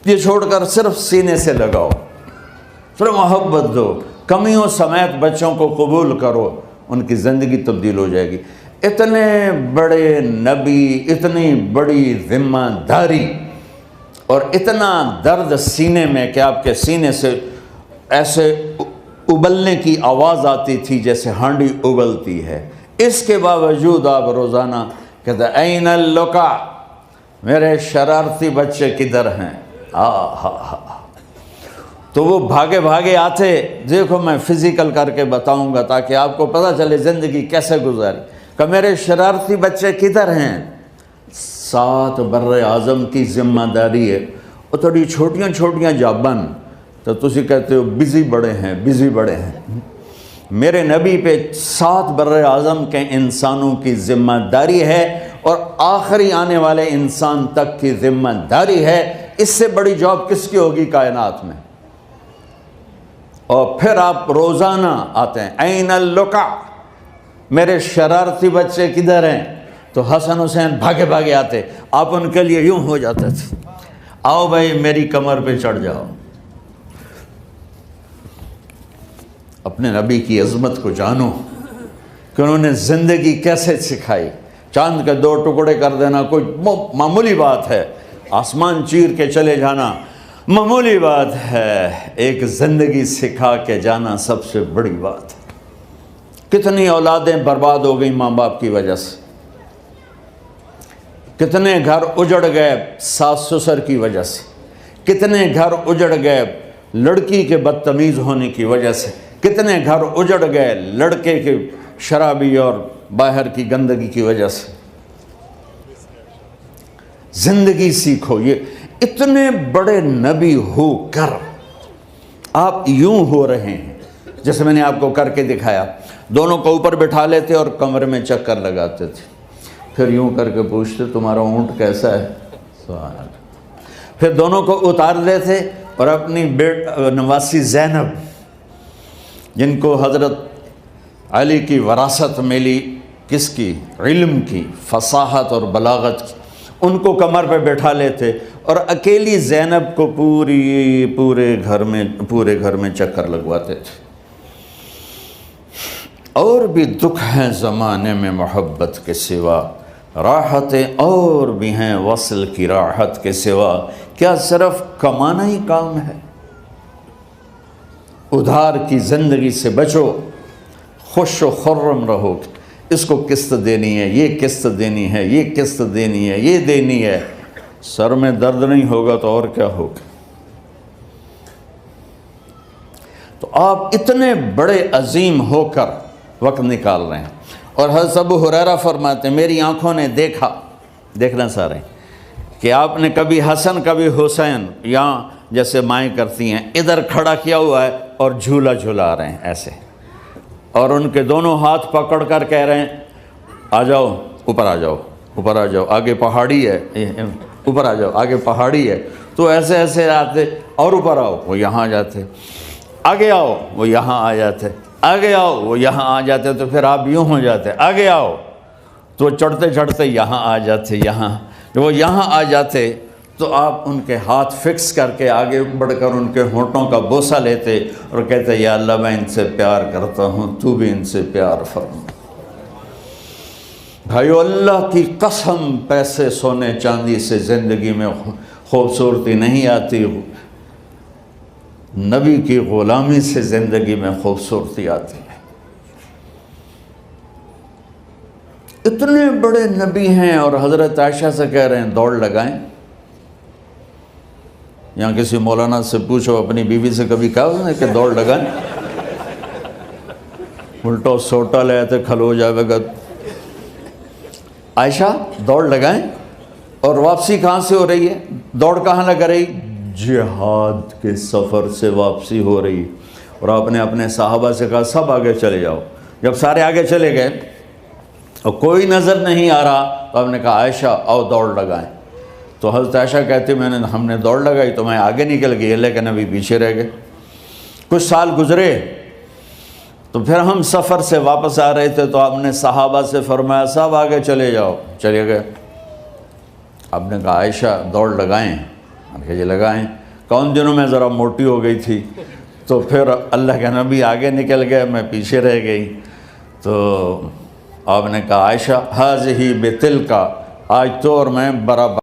ये छोड़कर सिर्फ सीने से लगाओ, फिर मोहब्बत दो, कमियों समेत बच्चों को कबूल करो, उनकी ज़िंदगी तब्दील हो जाएगी। इतने बड़े नबी, इतनी बड़ी जिम्मेदारी और इतना दर्द सीने में कि आपके सीने से ऐसे उबलने की आवाज़ आती थी जैसे हांडी उबलती है। इसके बावजूद आप रोज़ाना कहते ऐनल लुका, मेरे शरारती बच्चे किधर हैं। हा। तो वो भागे भागे आते। देखो मैं फ़िज़िकल करके बताऊंगा ताकि आपको पता चले ज़िंदगी कैसे गुजारी। कि मेरे शरारती बच्चे किधर हैं। 7 बर्रे आज़म की ज़िम्मेदारी है। वो थोड़ी छोटियाँ छोटियाँ जाबन तो तुसी कहते हो बिज़ी बड़े हैं, बिज़ी बड़े हैं। मेरे नबी पे 7 बर्रे आज़म के इंसानों की ज़िम्मेदारी है और आखिरी आने वाले इंसान तक की ज़िम्मेदारी है। इससे बड़ी जॉब किसकी होगी कायनात में। और फिर आप रोज़ाना आते हैं ऐनल लुका, मेरे शरारती बच्चे किधर हैं। तो हसन हुसैन भागे भागे आते, आप उनके लिए यूं हो जाते थे, आओ भाई मेरी कमर पे चढ़ जाओ। अपने नबी की अज़मत को जानो कि उन्होंने ज़िंदगी कैसे सिखाई। चांद के 2 टुकड़े कर देना कोई मामूली बात है, आसमान चीर के चले जाना मामूली बात है, एक ज़िंदगी सिखा के जाना सबसे बड़ी बात है। कितनी औलादें बर्बाद हो गई माँ बाप की वजह से, कितने घर उजड़ गए सास ससुर की वजह से, कितने घर उजड़ गए लड़की के बदतमीज़ होने की वजह से, कितने घर उजड़ गए लड़के के शराबी और बाहर की गंदगी की वजह से। ज़िंदगी सीखो। ये इतने बड़े नबी होकर आप यूं हो रहे हैं जैसे मैंने आपको करके दिखाया। दोनों को ऊपर बिठा लेते और कमरे में चक्कर लगाते थे, फिर यूं करके पूछते तुम्हारा ऊँट कैसा है। फिर दोनों को उतार लेते और अपनी नवासी ज़ैनब, जिनको हज़रत अली की वरासत मिली, किसकी, इल्म की, फसाहत और बलागत की, उनको कमर पे बैठा लेते और अकेली ज़ैनब को पूरे घर में चक्कर लगवाते थे। और भी दुख हैं ज़माने में मोहब्बत के सिवा, राहतें और भी हैं वसल की राहत के सिवा। क्या सिर्फ कमाना ही काम है। उधार की ज़िंदगी से बचो, खुश व खुर्रम रहो। इसको किस्त देनी है, ये किस्त देनी है, ये किस्त देनी है, ये देनी है। सर में दर्द नहीं होगा तो और क्या होगा। तो आप इतने बड़े अजीम होकर वक्त निकाल रहे हैं। और हज़रत अबू हुरैरा फरमाते मेरी आँखों ने देखना सारे कि आपने कभी हसन कभी हुसैन, यहाँ जैसे माएँ करती हैं, इधर खड़ा किया हुआ है और झूला झूला रहे हैं ऐसे, और उनके दोनों हाथ पकड़ कर कह रहे हैं आ जाओ, ऊपर आ जाओ, ऊपर आ जाओ, आगे पहाड़ी है, ऊपर आ जाओ, आगे पहाड़ी है। तो ऐसे ऐसे आते और ऊपर आओ, वो यहाँ आ जाते, आगे आओ, वो यहाँ आ जाते, आगे आओ, वो यहाँ आ जाते। तो फिर आप यूँ हो जाते, आगे आओ, तो चढ़ते चढ़ते यहाँ आ जाते, यहाँ जब वो यहाँ आ जाते तो आप उनके हाथ फिक्स करके आगे बढ़कर उनके होंठों का बोसा लेते और कहते या अल्लाह मैं इनसे प्यार करता हूँ, तू भी इनसे प्यार फरमा। भाइयों अल्लाह की कसम, पैसे सोने चांदी से ज़िंदगी में खूबसूरती नहीं आती, नबी की ग़ुलामी से ज़िंदगी में खूबसूरती आती है। इतने बड़े नबी हैं और हज़रत आयशा से कह रहे हैं दौड़ लगाएं। यहाँ किसी मौलाना से पूछो, अपनी बीवी से कभी कहा उसने कि दौड़ लगाएं? उल्टा सोटा ले आते खल हो जाएगा। आयशा दौड़ लगाएं। और वापसी कहाँ से हो रही है? दौड़ कहाँ लग रही? जिहाद के सफ़र से वापसी हो रही। और आपने अपने साहबा से कहा सब आगे चले जाओ। जब सारे आगे चले गए और कोई नज़र नहीं आ रहा तो आपने कहा आयशा आओ दौड़ लगाएं। तो हज़रत आयशा कहती हमने दौड़ लगाई तो मैं आगे निकल गई, लेकिन अभी पीछे रह गए। कुछ साल गुजरे तो फिर हम सफ़र से वापस आ रहे थे तो आपने सहाबा से फरमाया सब आगे चले जाओ, चले गए। आपने कहा आयशा दौड़ लगाएं। मैंने कहा ये लगाएं। कौन दिनों में ज़रा मोटी हो गई थी, तो फिर अल्लाह के नबी आगे निकल गए, मैं पीछे रह गई। तो आपने कहा आयशा हाज़िही बितिल का, आज तो और मैं बराबर